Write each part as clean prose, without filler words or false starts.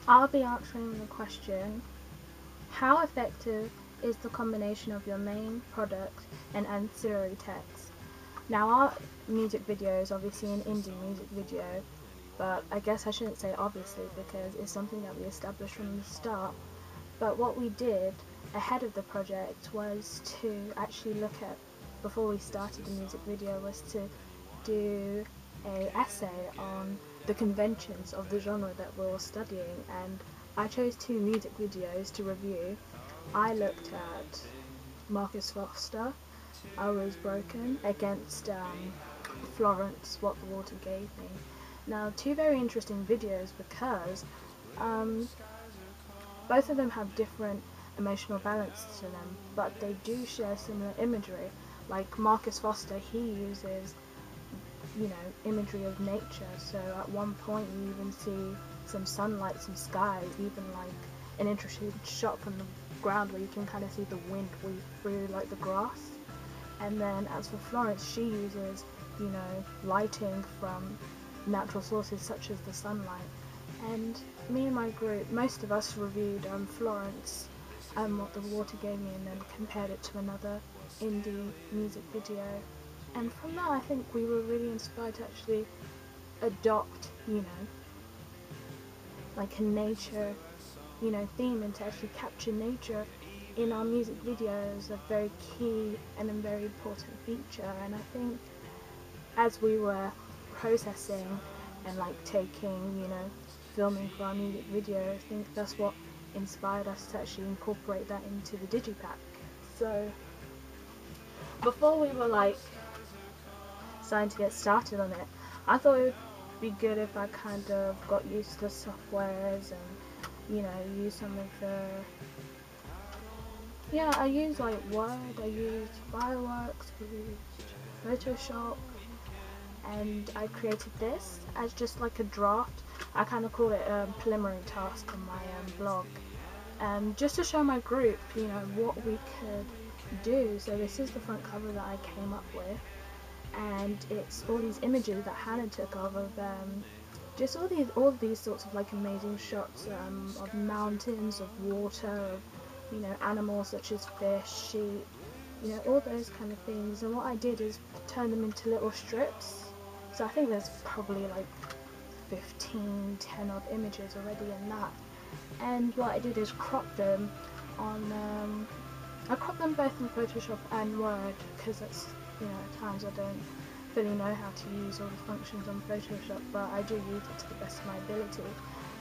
I'll be answering the question, how effective is the combination of your main product and ancillary text? Now, our music video is obviously an indie music video, but I guess I shouldn't say obviously because it's something that we established from the start. But what we did ahead of the project was to actually look at, before we started the music video, was to do a essay on the conventions of the genre that we're studying, and I chose two music videos to review. I looked at Marcus Foster, I Was Broken, against Florence, What the Water Gave Me. Now, two very interesting videos because both of them have different emotional balance to them, but they do share similar imagery. Like Marcus Foster, he uses, imagery of nature, so at one point you even see some sunlight, some sky, even like an interesting shot from the ground where you can kind of see the wind weave through like the grass. And then as for Florence, she uses, lighting from natural sources such as the sunlight. And me and my group, most of us reviewed Florence and What the Water Gave Me, and then compared it to another indie music video. And from that, I think we were really inspired to actually adopt, like a nature, theme, and to actually capture nature in our music video is a very key and a very important feature. And I think as we were processing and like taking, filming for our music video, I think that's what inspired us to actually incorporate that into the digipack. So before we were like starting to get started on it, I thought it would be good if I kind of got used to the softwares and use some of the, I use like Word, I used Fireworks, I used Photoshop, and I created this as just like a draft. I kind of call it a preliminary task on my blog, just to show my group, what we could do. So this is the front cover that I came up with, and it's all these images that Hannah took of just all these sorts of like amazing shots of mountains, of water, of animals such as fish, sheep, all those kind of things. And what I did is turn them into little strips. So I think there's probably like 10 odd images already in that. And what I did is crop them on, I crop them both in Photoshop and Word, because that's, at times I don't fully know how to use all the functions on Photoshop, but I do use it to the best of my ability.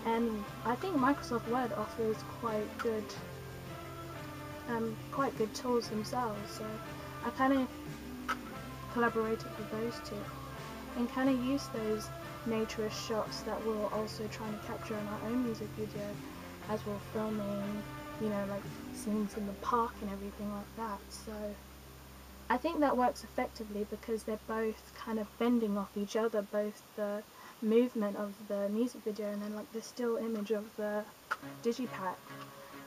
And I think Microsoft Word offers quite good tools themselves, so I kind of collaborated with those two and kind of used those naturist shots that we're also trying to capture in our own music video as we're filming, like scenes in the park and everything like that. So I think that works effectively because they're both kind of bending off each other, both the movement of the music video and then like the still image of the digipack.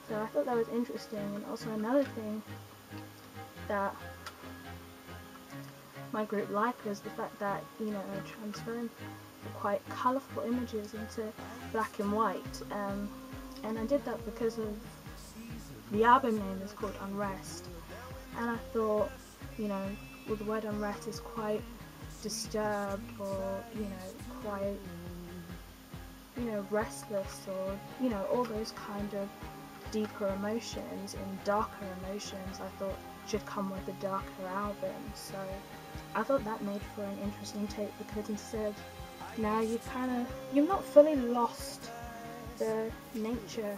So I thought that was interesting. And also another thing that my group liked was the fact that, I transferred quite colourful images into black and white. And I did that because of the album name is called Unrest. And I thought, with the word unrest is quite disturbed or, quite, restless or, all those kind of deeper emotions and darker emotions I thought should come with a darker album. So I thought that made for an interesting take, because instead now you've not fully lost the nature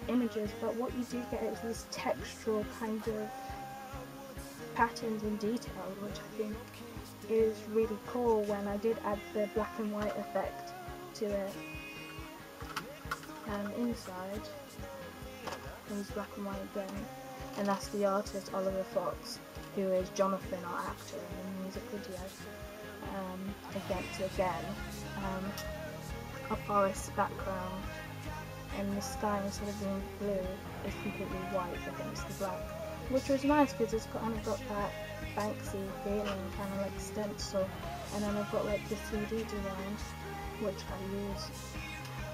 images, but what you do get is these textural kind of patterns and detail, which I think is really cool. When I did add the black and white effect to it, inside is black and white again, and that's the artist Oliver Fox, who is Jonathan, our actor in the music video. Again, a forest background, and the sky, instead of being blue, is completely white against the black, which was nice because it's kind of got that Banksy feeling, kind of like stencil. And then I've got like the CD design, which I use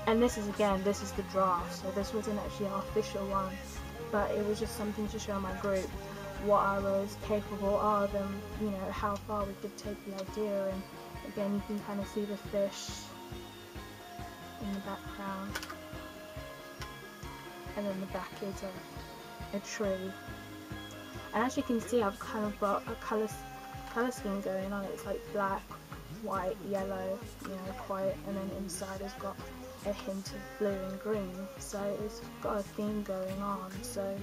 And this is the draft, so this wasn't actually an official one, but it was just something to show my group what I was capable of, and you know, how far we could take the idea. And again, you can kind of see the fish in the background, and then the back is a tree. And as you can see, I've kind of got a colour scheme going on. It's like black, white, yellow, you know, quite, and then inside has got a hint of blue and green, so it's got a theme going on. So,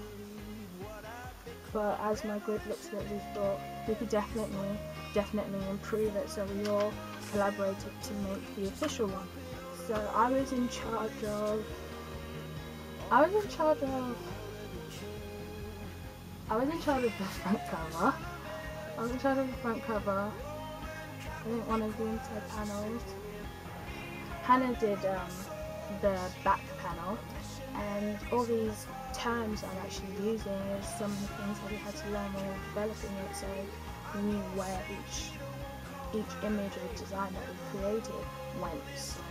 but as my group looked at it, we thought we could definitely improve it, so we all collaborated to make the official one. So I was in charge of the front cover. I was in charge of the front cover. I think one of the inside panels. Hannah did the back panel, and all these terms I'm actually using is some of the things that we had to learn when we were developing it, so we knew where each image or design that we created went. So,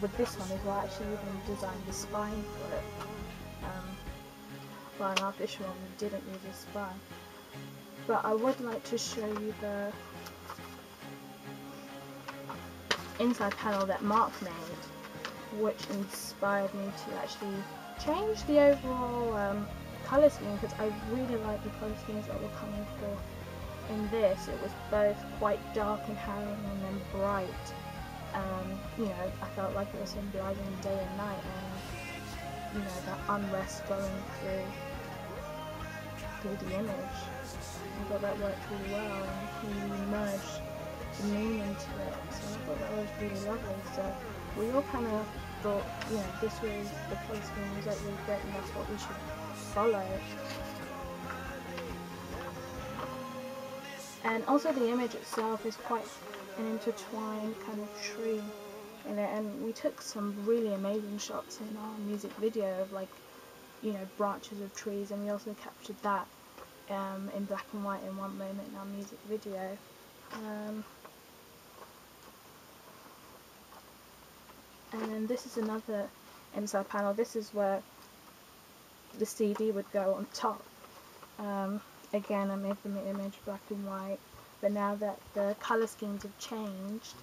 with this one as well, I actually even designed the spine for it. But in our official one we didn't use a spine. But I would like to show you the inside panel that Mark made, which inspired me to actually change the overall colour scheme, because I really like the colour schemes that were coming forth in this. It was both quite dark and harrowing and then bright. You know, I felt like it was symbolising day and night, and you know, that unrest going through the image. I thought that worked really well, and he merged the moon into it, so I thought that was really lovely. So we all kind of thought, you know, this was the colour scheme was like really great, and that's what we should follow. And also the image itself is quite an intertwined kind of tree in it, and we took some really amazing shots in our music video of, like, you know, branches of trees, and we also captured that in black and white in one moment in our music video. And then this is another inside panel. This is where the CD would go on top. Again, I made the image black and white, but now that the colour schemes have changed,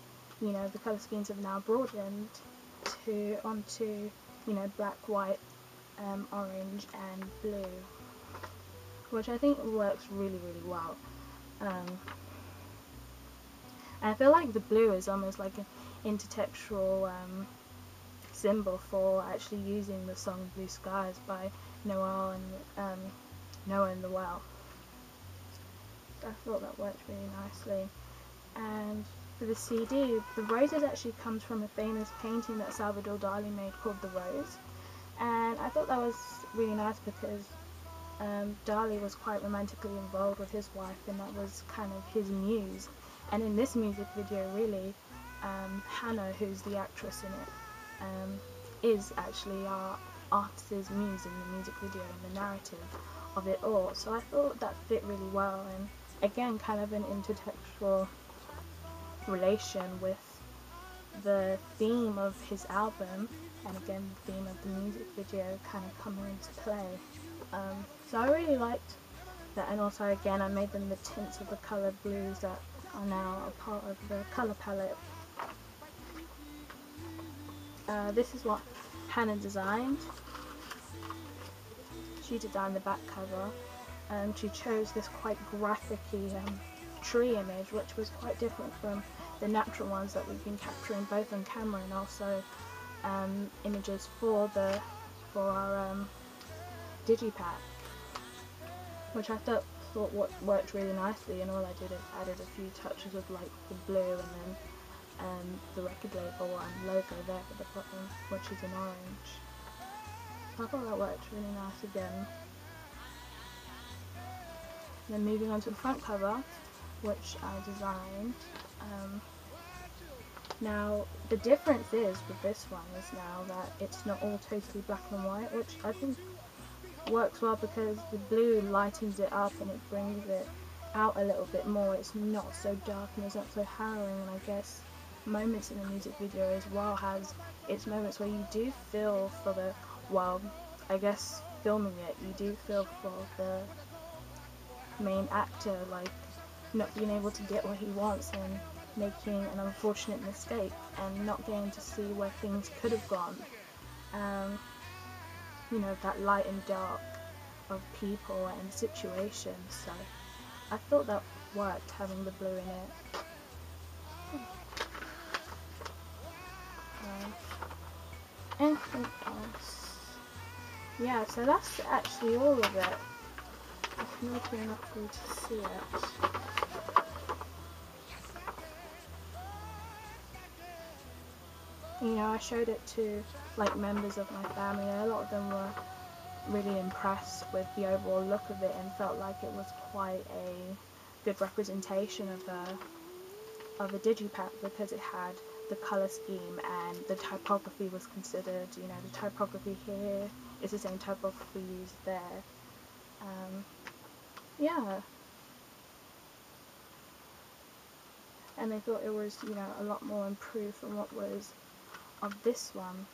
you know, the colour schemes have now broadened onto, you know, black, white, orange and blue, which I think works really, really well. And I feel like the blue is almost like an intertextual symbol for actually using the song Blue Skies by Noel and the Well. I thought that worked really nicely. And for the CD, the roses actually comes from a famous painting that Salvador Dali made called The Rose, and I thought that was really nice because Dali was quite romantically involved with his wife, and that was kind of his muse. And in this music video, really, Hannah, who's the actress in it, is actually our artist's muse in the music video and the narrative of it all. So I thought that fit really well, and again, kind of an intertextual relation with the theme of his album, and again the theme of the music video kind of coming into play. So I really liked that, and also again I made them the tints of the colour blues that are now a part of the colour palette. This is what Hannah designed. She designed the back cover, and she chose this quite graphic-y tree image, which was quite different from the natural ones that we've been capturing both on camera and also images for our digipack, which I thought worked really nicely. And all I did is added a few touches of like the blue, and then the record label and logo there at the bottom, which is in orange. So I thought that worked really nice again. Then moving on to the front cover, which I designed. Now the difference is with this one is now that it's not all totally black and white, which I think works well because the blue lightens it up and it brings it out a little bit more. It's not so dark and it's not so harrowing, and I guess moments in the music video as well has its moments where you do feel for the, well, I guess filming it, you do feel for the main actor, like not being able to get what he wants and making an unfortunate mistake and not getting to see where things could have gone. You know, that light and dark of people and situations. So I thought that worked, having the blue in it. Anything else? Yeah, so that's actually all of it. I can open it up for you to see it. You know, I showed it to like members of my family, and a lot of them were really impressed with the overall look of it and felt like it was quite a good representation of a digipack, because it had the color scheme and the typography was considered. You know, the typography here is the same typography used there. Yeah, and I thought it was, you know, a lot more improved from what was of this one.